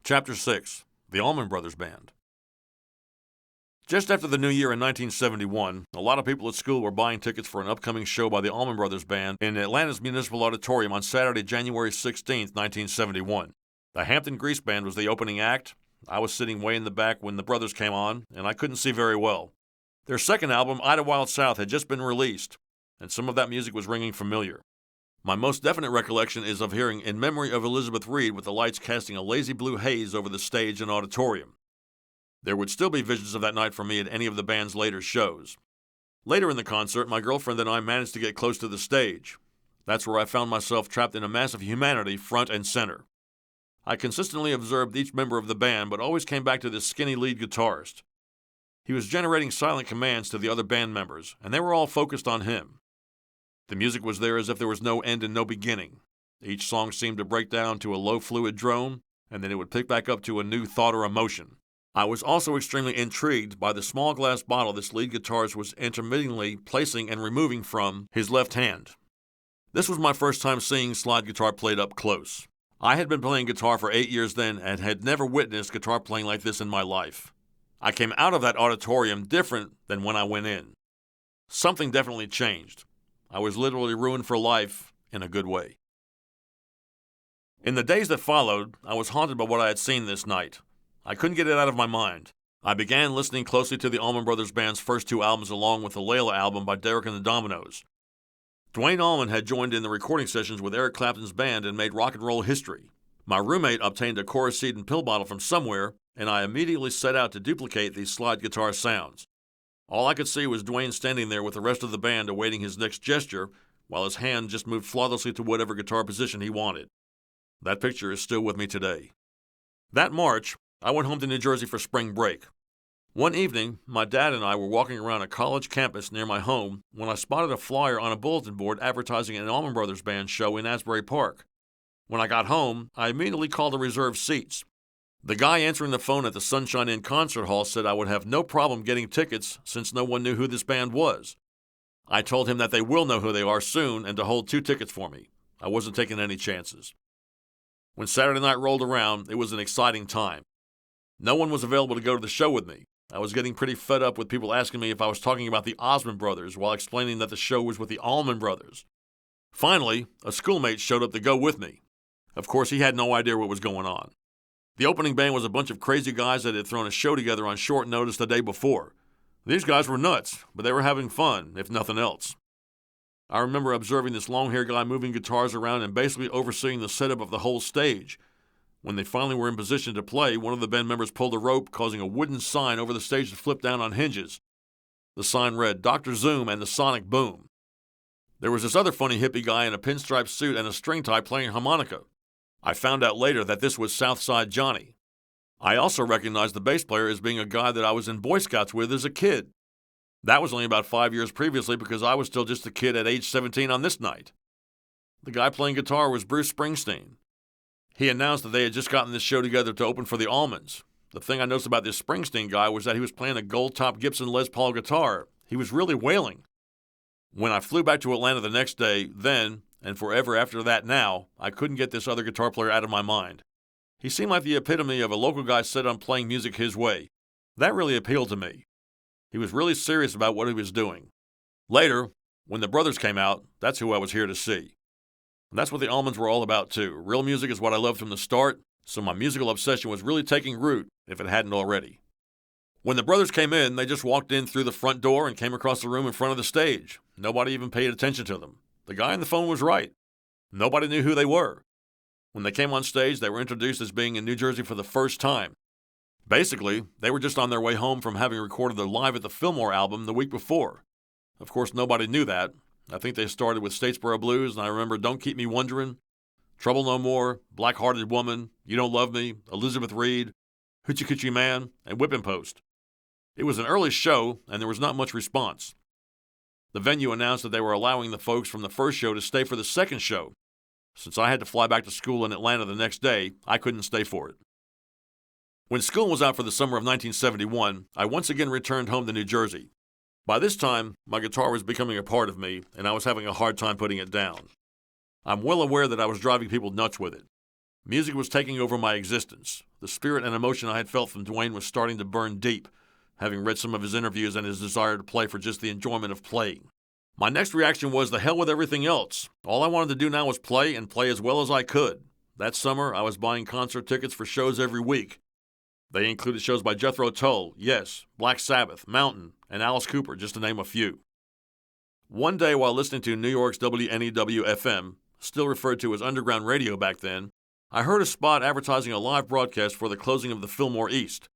Chapter 6. The Allman Brothers Band. Just after the new year in 1971, a lot of people at school were buying tickets for an upcoming show by the Allman Brothers Band in Atlanta's Municipal Auditorium on Saturday, January 16, 1971. The Hampton Grease Band was the opening act. I was sitting way in the back when the brothers came on, and I couldn't see very well. Their second album, Ida Wild South, had just been released, and some of that music was ringing familiar. My most definite recollection is of hearing In Memory of Elizabeth Reed with the lights casting a lazy blue haze over the stage and auditorium. There would still be visions of that night for me at any of the band's later shows. Later in the concert, my girlfriend and I managed to get close to the stage. That's where I found myself trapped in a mass of humanity front and center. I consistently observed each member of the band, but always came back to this skinny lead guitarist. He was generating silent commands to the other band members, and they were all focused on him. The music was there as if there was no end and no beginning. Each song seemed to break down to a low fluid drone, and then it would pick back up to a new thought or emotion. I was also extremely intrigued by the small glass bottle this lead guitarist was intermittently placing and removing from his left hand. This was my first time seeing slide guitar played up close. I had been playing guitar for 8 years then and had never witnessed guitar playing like this in my life. I came out of that auditorium different than when I went in. Something definitely changed. I was literally ruined for life in a good way. In the days that followed, I was haunted by what I had seen this night. I couldn't get it out of my mind. I began listening closely to the Allman Brothers Band's first 2 albums along with the Layla album by Derek and the Dominoes. Dwayne Allman had joined in the recording sessions with Eric Clapton's band and made rock and roll history. My roommate obtained a chorus seed and pill bottle from somewhere, and I immediately set out to duplicate these slide guitar sounds. All I could see was Dwayne standing there with the rest of the band awaiting his next gesture, while his hand just moved flawlessly to whatever guitar position he wanted. That picture is still with me today. That March, I went home to New Jersey for spring break. One evening, my dad and I were walking around a college campus near my home when I spotted a flyer on a bulletin board advertising an Allman Brothers Band show in Asbury Park. When I got home, I immediately called to reserve seats. The guy answering the phone at the Sunshine Inn Concert Hall said I would have no problem getting tickets since no one knew who this band was. I told him that they will know who they are soon and to hold 2 tickets for me. I wasn't taking any chances. When Saturday night rolled around, it was an exciting time. No one was available to go to the show with me. I was getting pretty fed up with people asking me if I was talking about the Osmond Brothers while explaining that the show was with the Allman Brothers. Finally, a schoolmate showed up to go with me. Of course, he had no idea what was going on. The opening band was a bunch of crazy guys that had thrown a show together on short notice the day before. These guys were nuts, but they were having fun, if nothing else. I remember observing this long-haired guy moving guitars around and basically overseeing the setup of the whole stage. When they finally were in position to play, one of the band members pulled a rope, causing a wooden sign over the stage to flip down on hinges. The sign read, Dr. Zoom and the Sonic Boom. There was this other funny hippie guy in a pinstripe suit and a string tie playing harmonica. I found out later that this was Southside Johnny. I also recognized the bass player as being a guy that I was in Boy Scouts with as a kid. That was only about 5 years previously because I was still just a kid at age 17 on this night. The guy playing guitar was Bruce Springsteen. He announced that they had just gotten this show together to open for the Allmans. The thing I noticed about this Springsteen guy was that he was playing a gold-top Gibson Les Paul guitar. He was really wailing. When I flew back to Atlanta the next day, then, and forever after that now, I couldn't get this other guitar player out of my mind. He seemed like the epitome of a local guy set on playing music his way. That really appealed to me. He was really serious about what he was doing. Later, when the brothers came out, that's who I was here to see. And that's what the Allmans were all about too. Real music is what I loved from the start, so my musical obsession was really taking root, if it hadn't already. When the brothers came in, they just walked in through the front door and came across the room in front of the stage. Nobody even paid attention to them. The guy on the phone was right. Nobody knew who they were. When they came on stage, they were introduced as being in New Jersey for the first time. Basically, they were just on their way home from having recorded their Live at the Fillmore album the week before. Of course, nobody knew that. I think they started with Statesboro Blues, and I remember Don't Keep Me Wondering, Trouble No More, Black-Hearted Woman, You Don't Love Me, Elizabeth Reed, Hoochie Coochie Man, and Whipping Post. It was an early show, and there was not much response. The venue announced that they were allowing the folks from the first show to stay for the second show. Since I had to fly back to school in Atlanta the next day, I couldn't stay for it. When school was out for the summer of 1971, I once again returned home to New Jersey. By this time, my guitar was becoming a part of me, and I was having a hard time putting it down. I'm well aware that I was driving people nuts with it. Music was taking over my existence. The spirit and emotion I had felt from Duane was starting to burn deep, having read some of his interviews and his desire to play for just the enjoyment of playing. My next reaction was the hell with everything else. All I wanted to do now was play and play as well as I could. That summer, I was buying concert tickets for shows every week. They included shows by Jethro Tull, Yes, Black Sabbath, Mountain, and Alice Cooper, just to name a few. One day while listening to New York's WNEW-FM, still referred to as underground radio back then, I heard a spot advertising a live broadcast for the closing of the Fillmore East.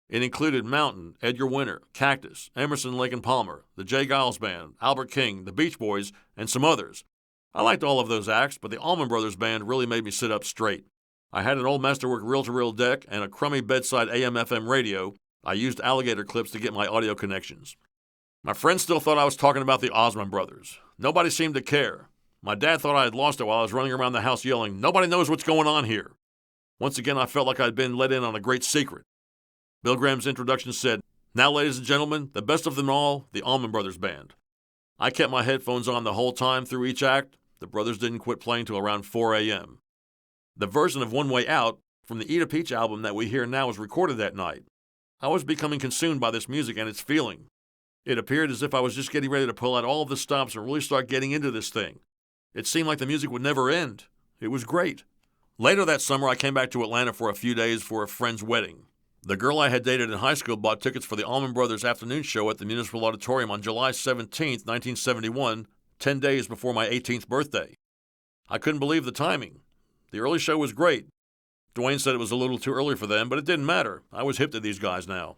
It included Mountain, Edgar Winter, Cactus, Emerson, Lake and Palmer, the J. Giles Band, Albert King, the Beach Boys, and some others. I liked all of those acts, but the Allman Brothers Band really made me sit up straight. I had an old Masterwork reel-to-reel deck and a crummy bedside AM/FM radio. I used alligator clips to get my audio connections. My friends still thought I was talking about the Allman Brothers. Nobody seemed to care. My dad thought I had lost it while I was running around the house yelling, "Nobody knows what's going on here." Once again, I felt like I'd been let in on a great secret. Bill Graham's introduction said, "Now, ladies and gentlemen, the best of them all, the Allman Brothers Band." I kept my headphones on the whole time through each act. The brothers didn't quit playing till around 4 a.m. The version of One Way Out from the Eat a Peach album that we hear now was recorded that night. I was becoming consumed by this music and its feeling. It appeared as if I was just getting ready to pull out all of the stops and really start getting into this thing. It seemed like the music would never end. It was great. Later that summer, I came back to Atlanta for a few days for a friend's wedding. The girl I had dated in high school bought tickets for the Allman Brothers afternoon show at the Municipal Auditorium on July 17, 1971, 10 days before my 18th birthday. I couldn't believe the timing. The early show was great. Duane said it was a little too early for them, but it didn't matter. I was hip to these guys now.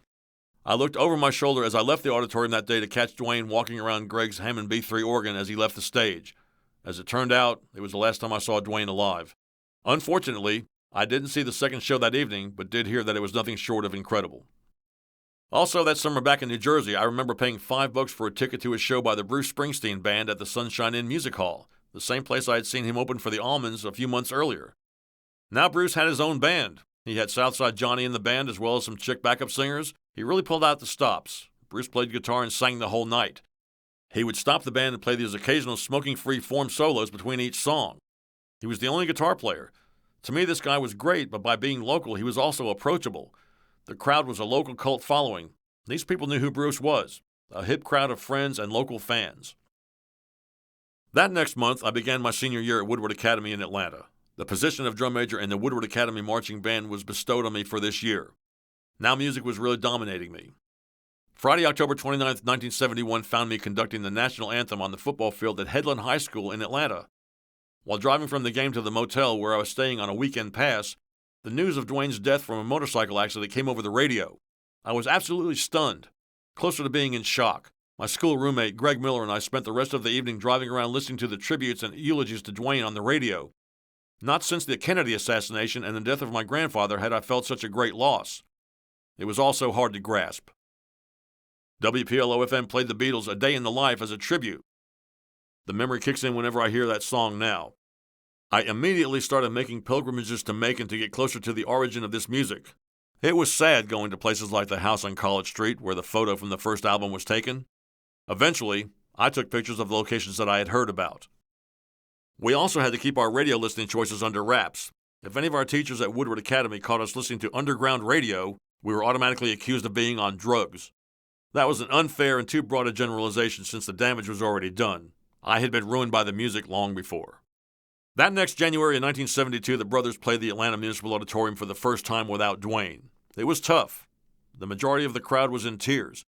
I looked over my shoulder as I left the auditorium that day to catch Duane walking around Greg's Hammond B3 organ as he left the stage. As it turned out, it was the last time I saw Duane alive. Unfortunately, I didn't see the second show that evening, but did hear that it was nothing short of incredible. Also, that summer back in New Jersey, I remember paying $5 for a ticket to a show by the Bruce Springsteen Band at the Sunshine Inn Music Hall, the same place I had seen him open for the Allmans a few months earlier. Now Bruce had his own band. He had Southside Johnny in the band as well as some chick backup singers. He really pulled out the stops. Bruce played guitar and sang the whole night. He would stop the band and play these occasional smoking-free form solos between each song. He was the only guitar player. To me, this guy was great, but by being local, he was also approachable. The crowd was a local cult following. These people knew who Bruce was, a hip crowd of friends and local fans. That next month, I began my senior year at Woodward Academy in Atlanta. The position of drum major in the Woodward Academy Marching Band was bestowed on me for this year. Now music was really dominating me. Friday, October 29, 1971, found me conducting the national anthem on the football field at Headland High School in Atlanta. While driving from the game to the motel where I was staying on a weekend pass, the news of Duane's death from a motorcycle accident came over the radio. I was absolutely stunned, closer to being in shock. My school roommate, Greg Miller, and I spent the rest of the evening driving around listening to the tributes and eulogies to Duane on the radio. Not since the Kennedy assassination and the death of my grandfather had I felt such a great loss. It was all so hard to grasp. WPLO-FM played the Beatles' A Day in the Life as a tribute. The memory kicks in whenever I hear that song now. I immediately started making pilgrimages to Macon to get closer to the origin of this music. It was sad going to places like the house on College Street where the photo from the first album was taken. Eventually, I took pictures of the locations that I had heard about. We also had to keep our radio listening choices under wraps. If any of our teachers at Woodward Academy caught us listening to underground radio, we were automatically accused of being on drugs. That was an unfair and too broad a generalization since the damage was already done. I had been ruined by the music long before. That next January in 1972, the brothers played the Atlanta Municipal Auditorium for the first time without Duane. It was tough. The majority of the crowd was in tears.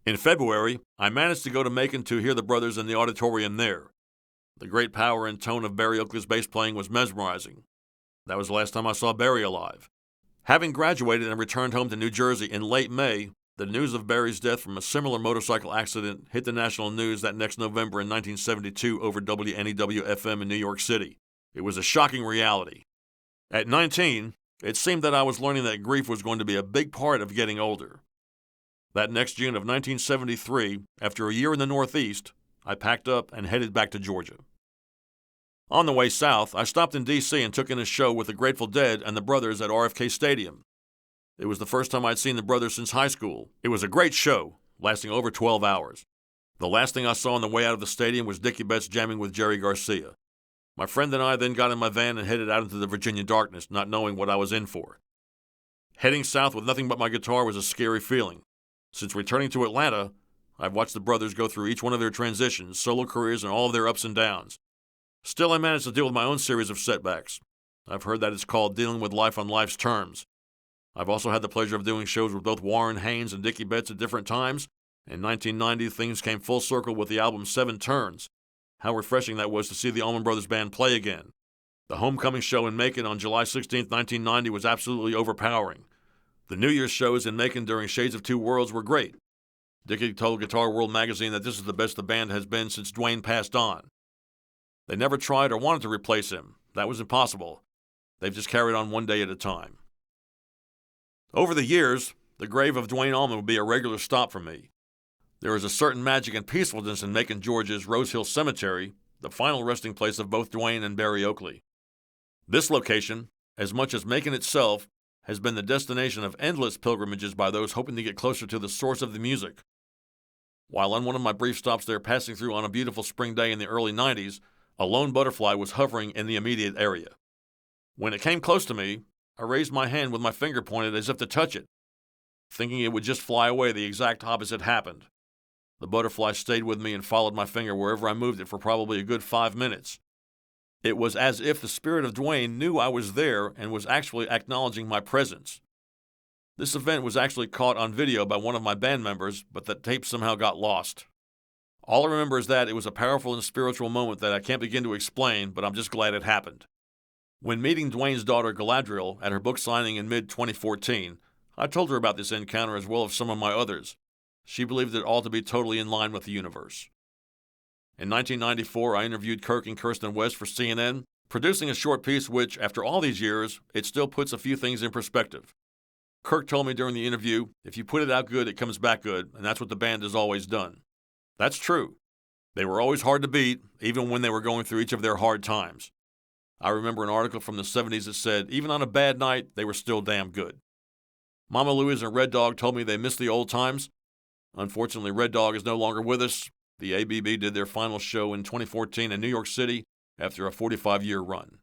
In February, I managed to go to Macon to hear the brothers in the auditorium there. The great power and tone of Barry Oakley's bass playing was mesmerizing. That was the last time I saw Barry alive. Having graduated and returned home to New Jersey in late May, the news of Barry's death from a similar motorcycle accident hit the national news that next November in 1972 over WNEW-FM in New York City. It was a shocking reality. At 19, it seemed that I was learning that grief was going to be a big part of getting older. That next June of 1973, after a year in the Northeast, I packed up and headed back to Georgia. On the way south, I stopped in D.C. and took in a show with the Grateful Dead and the Brothers at RFK Stadium. It was the first time I'd seen the Brothers since high school. It was a great show, lasting over 12 hours. The last thing I saw on the way out of the stadium was Dickey Betts jamming with Jerry Garcia. My friend and I then got in my van and headed out into the Virginia darkness, not knowing what I was in for. Heading south with nothing but my guitar was a scary feeling. Since returning to Atlanta, I've watched the brothers go through each one of their transitions, solo careers, and all of their ups and downs. Still, I managed to deal with my own series of setbacks. I've heard that it's called dealing with life on life's terms. I've also had the pleasure of doing shows with both Warren Haynes and Dickey Betts at different times. In 1990, things came full circle with the album 7 Turns. How refreshing that was to see the Allman Brothers Band play again. The homecoming show in Macon on July 16, 1990 was absolutely overpowering. The New Year's shows in Macon during Shades of Two Worlds were great. Dickey told Guitar World magazine that this is the best the band has been since Duane passed on. They never tried or wanted to replace him. That was impossible. They've just carried on one day at a time. Over the years, the grave of Duane Allman would be a regular stop for me. There is a certain magic and peacefulness in Macon, Georgia's Rose Hill Cemetery, the final resting place of both Duane and Barry Oakley. This location, as much as Macon itself, has been the destination of endless pilgrimages by those hoping to get closer to the source of the music. While on one of my brief stops there passing through on a beautiful spring day in the early 90s, a lone butterfly was hovering in the immediate area. When it came close to me, I raised my hand with my finger pointed as if to touch it, thinking it would just fly away. The exact opposite happened. The butterfly stayed with me and followed my finger wherever I moved it for probably a good 5 minutes. It was as if the spirit of Duane knew I was there and was actually acknowledging my presence. This event was actually caught on video by one of my band members, but that tape somehow got lost. All I remember is that it was a powerful and spiritual moment that I can't begin to explain, but I'm just glad it happened. When meeting Duane's daughter Galadriel at her book signing in mid-2014, I told her about this encounter as well as some of my others. She believed it all to be totally in line with the universe. In 1994, I interviewed Kirk and Kirsten West for CNN, producing a short piece which, after all these years, it still puts a few things in perspective. Kirk told me during the interview, if you put it out good, it comes back good, and that's what the band has always done. That's true. They were always hard to beat, even when they were going through each of their hard times. I remember an article from the 70s that said, even on a bad night, they were still damn good. Mama Louise and Red Dog told me they missed the old times. Unfortunately, Red Dog is no longer with us. The ABB did their final show in 2014 in New York City after a 45-year run.